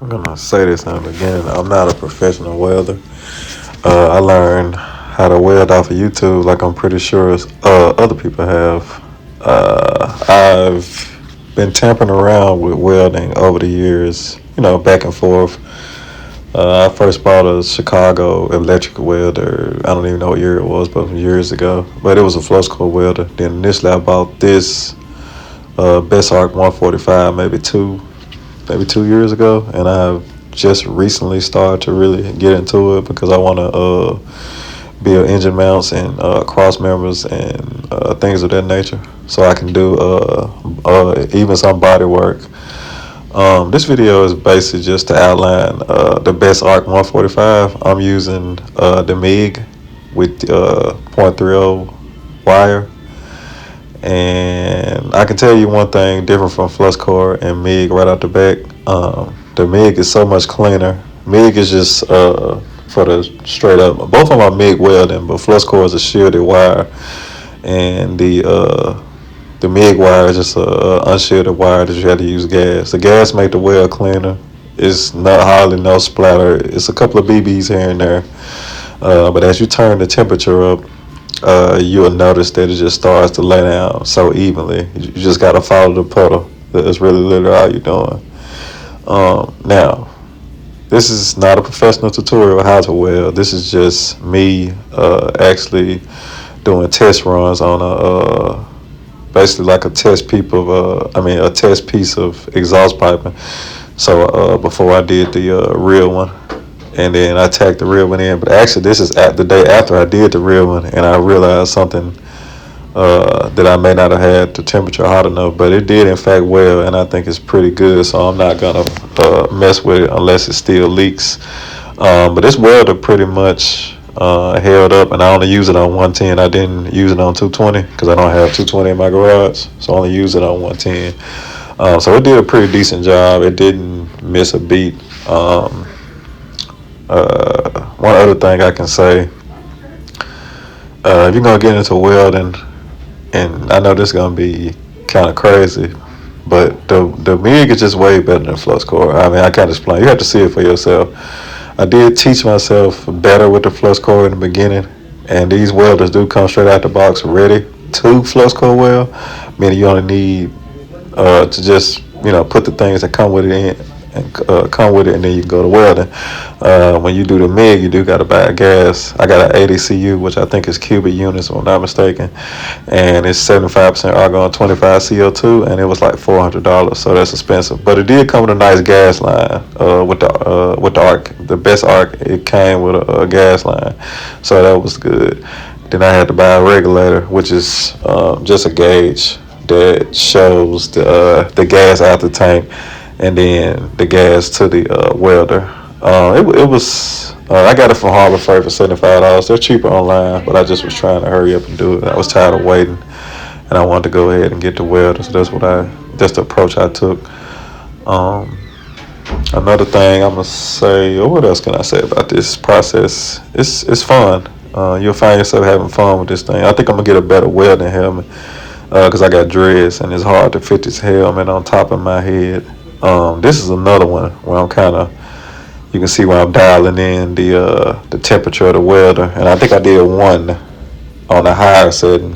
I'm gonna say this in the beginning. I'm not a professional welder. I learned how to weld off of YouTube, like I'm pretty sure other people have. I've been tampering around with welding over the years, back and forth. I first bought a Chicago electric welder. I don't even know what year it was, but years ago. But it was a flux core welder. Then initially I bought this bestarc 145, maybe 2 years ago, and I've just recently started to really get into it because I want to build engine mounts and cross members and things of that nature, so I can do even some body work. This video is basically just to outline the bestarc 145. I'm using the MIG with .30 wire. And I can tell you one thing different from flux core and MIG right out the back. The MIG is so much cleaner. MIG is just for the straight up. Both of them are MIG welding, but flux core is a shielded wire, and the MIG wire is just a unshielded wire that you have to use gas. The gas make the weld cleaner. It's not hardly no splatter. It's a couple of BBs here and there, but as you turn the temperature up, you'll notice that it just starts to lay down so evenly. You just got to follow the puddle. That's really literally all you're doing. Now, this is not a professional tutorial how to weld. This is just me actually doing test runs on basically like a test a test piece of exhaust piping. So before I did the real one, and then I tacked the real one in. But actually, this is at the day after I did the real one, and I realized something that I may not have had the temperature hot enough, but it did in fact weld, and I think it's pretty good. So I'm not gonna mess with it unless it still leaks. But this welder pretty much held up, and I only use it on 110. I didn't use it on 220 because I don't have 220 in my garage, so I only use it on 110. So it did a pretty decent job. It didn't miss a beat. One other thing I can say, if you're gonna get into welding, and I know this is gonna be kind of crazy, but the MIG is just way better than flux core. I mean, I can't explain. You have to see it for yourself. I did teach myself better with the flux core in the beginning, and these welders do come straight out the box ready to flux core weld, meaning you only need to just put the things that come with it in, and and then you can go to welding. When you do the MIG, you do got to buy gas. I got an 80 CU, which I think is cubic units, if I'm not mistaken, and it's 75% argon, 25 CO2, and it was like $400, so that's expensive. But it did come with a nice gas line with the arc, the bestarc. It came with a gas line, so that was good. Then I had to buy a regulator, which is just a gauge that shows the gas out the tank, and then the gas to the welder. It was I got it from Harbor Freight for $75. They're cheaper online, but I just was trying to hurry up and do it. I was tired of waiting, and I wanted to go ahead and get the welder. So that's the approach I took. Another thing I'm gonna say, or what else can I say about this process? It's fun. You'll find yourself having fun with this thing. I think I'm gonna get a better welding helmet because I got dreads, and it's hard to fit this helmet on top of my head. This is another one where you can see where I'm dialing in the temperature of the welder, and I think I did one on a higher setting,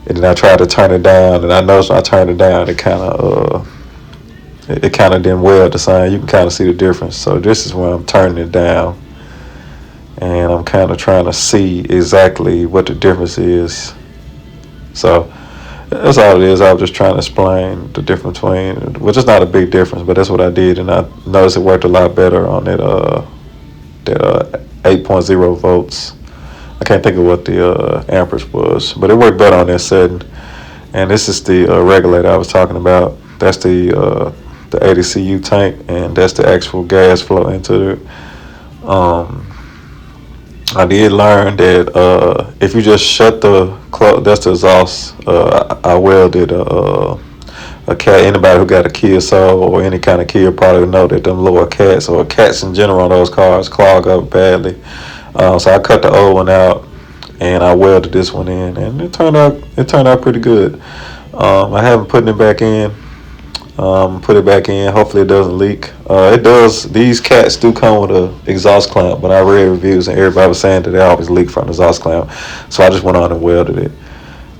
and then I tried to turn it down, and I noticed when I turned it down, it kind of didn't weld the same. You can kind of see the difference. So this is where I'm turning it down, and I'm kind of trying to see exactly what the difference is. So that's all it is. I was just trying to explain the difference between, which is not a big difference, but that's what I did, and I noticed it worked a lot better on that 8.0 volts. I can't think of what the amperage was, but it worked better on that setting. And this is the regulator I was talking about. That's the 80 CU tank, and that's the actual gas flow into it. I did learn that if you just shut that's the exhaust. I welded a cat. Anybody who got a Kia Soul or any kind of Kia probably know that them lower cats or cats in general on those cars clog up badly. So I cut the old one out and I welded this one in, and it turned out pretty good. I haven't put it back in. Put it back in. Hopefully it doesn't leak. It does. These cats do come with a exhaust clamp, but I read reviews and everybody was saying that they always leak from the exhaust clamp. So I just went on and welded it,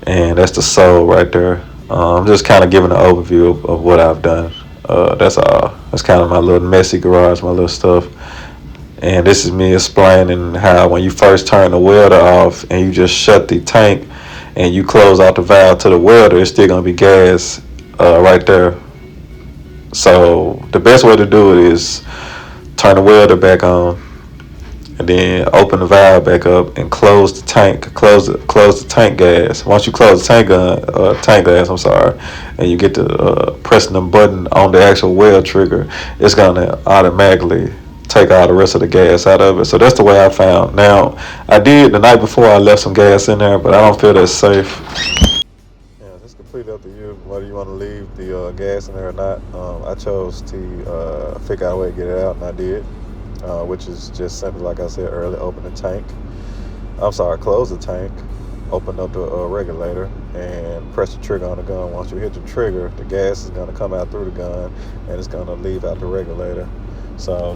and that's the sole right there. I'm just kind of giving an overview of what I've done. That's all. That's kind of my little messy garage, my little stuff. And this is me explaining how when you first turn the welder off and you just shut the tank and you close out the valve to the welder, it's still gonna be gas right there. So the best way to do it is turn the welder back on and then open the valve back up and close the tank. Close the tank gas. Once you close the tank gas, I'm sorry, and you get to pressing the button on the actual weld trigger, it's gonna automatically take all the rest of the gas out of it. So that's the way I found. Now I did the night before I left some gas in there, but I don't feel that's safe. Yeah, it's completely up to you whether you want to leave the gas in there or not. I chose to figure out a way to get it out, and I did, which is just simply, like I said earlier, open the tank. Close the tank, open up the regulator, and press the trigger on the gun. Once you hit the trigger, the gas is going to come out through the gun, and it's going to leave out the regulator. So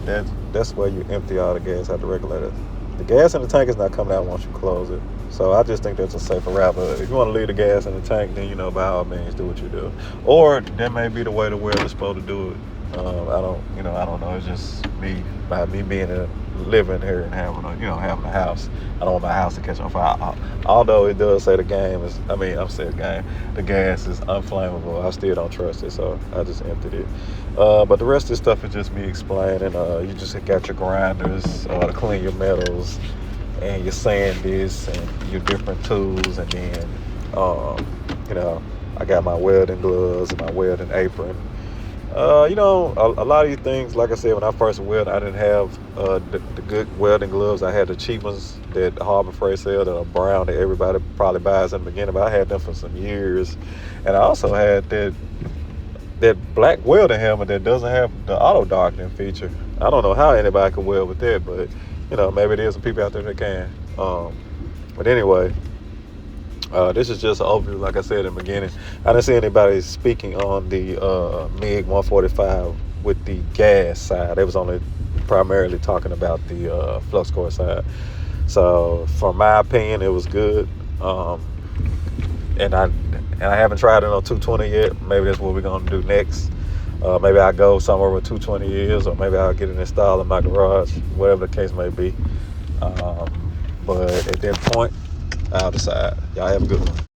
that's where you empty all the gas out the regulator. The gas in the tank is not coming out once you close it. So I just think that's a safer route. But if you want to leave the gas in the tank, then by all means do what you do. Or that may be the way the welder's supposed to do it. I don't know. It's just me, by me being living here and having a house. I don't want my house to catch on fire. Although it does say the gas is unflammable. I still don't trust it, so I just emptied it. But the rest of this stuff is just me explaining. You just got your grinders to clean your metals, and your sand discs and your different tools, and then I got my welding gloves and my welding apron. A lot of these things, like I said, when I first welded, I didn't have the good welding gloves. I had the cheap ones that Harbor Freight sell that are brown that everybody probably buys in the beginning, but I had them for some years. And I also had that black welding helmet that doesn't have the auto darkening feature. I don't know how anybody can weld with that, but maybe there's some people out there that can. But anyway, this is just an overview, like I said in the beginning. I didn't see anybody speaking on the MiG 145 with the gas side. They was only primarily talking about the flux core side. So, from my opinion, it was good. And I haven't tried it on 220 yet. Maybe that's what we're gonna do next. Maybe I'll go somewhere where 220 is, or maybe I'll get it installed in my garage, whatever the case may be. But at that point, I'll decide. Y'all have a good one.